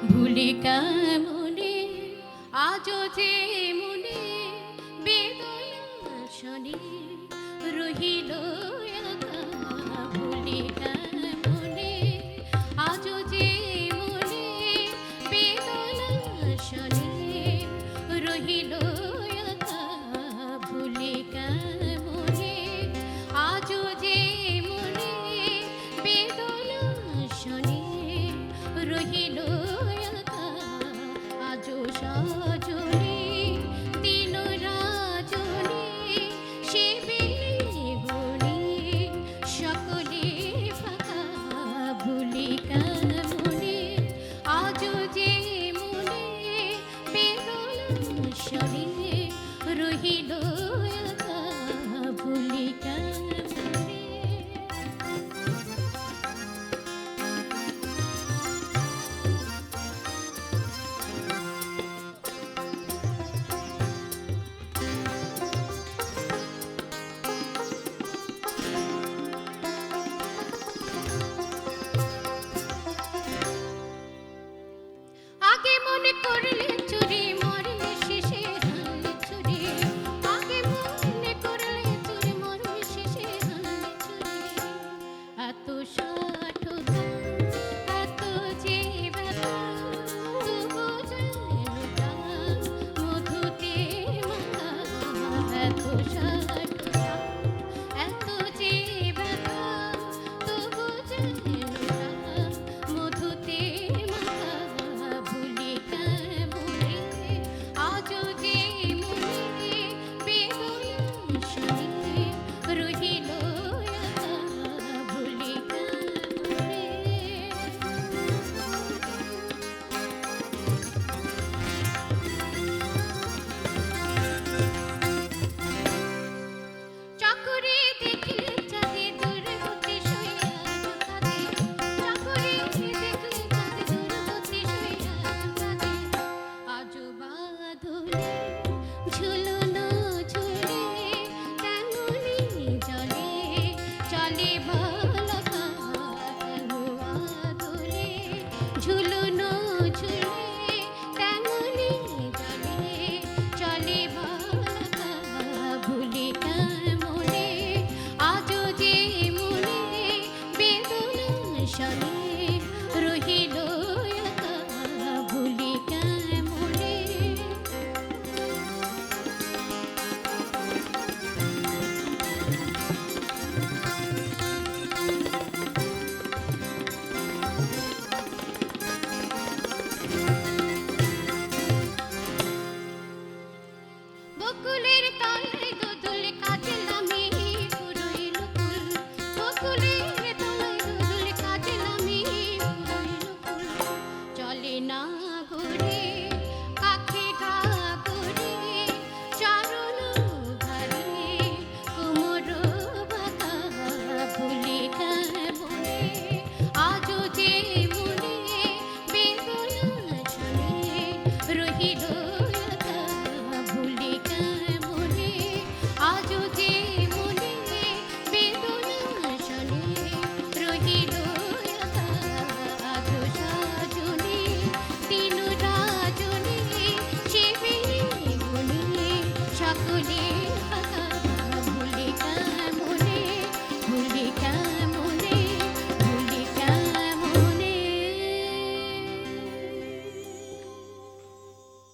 ভুলি কেমনে আজও যে মনে বেদনা শনি রহিল একা। ভুলি কেমনে আজও যে মনে বেদনা শনি রহিল একা। ভুলি কেমনে আজও যে মনে বেদনা শনি রহিল একা। আজও সজনী দিন রাজনী সে বেলে গুণী সকলে ফাঁকা। ভুলি কেমনে আজও যে মনে বেদনা শনি রহিল একা। ভুলি কেমনে আগে মনে করলে চুরি মরলে শেষে হানলে ছুরি। আগে মনে করলে চুরি মরলে শেষে হানলে ছুরি। এত সাঠতা এত যে ব্যথা তবু যেন প্রাণ মধুতে মাখা। এত সাঠতা এত যে ব্যথা তবু যেন প্রাণ মধুতে মাখা। ভুলি কেমনে আজও যে মনে বেদনা শনি রহিল একা। ভুলি কেমনে চাকরি দেখলে চাঁদে দূর হতে শুইয়া কাঁদে। চাকরি দেখলে চাঁদে দূর হতে শুইয়া কাঁদে। আজও বাঁধলে ঝুলনো ঝুলে তেমনি চলে চলে বালকা। তেমন বাঁধলে ঝুলনো ঝুলে তেমনি চলে চলে বালকা। ভুলি কেমনে আজও যে মনে বেদনা শনি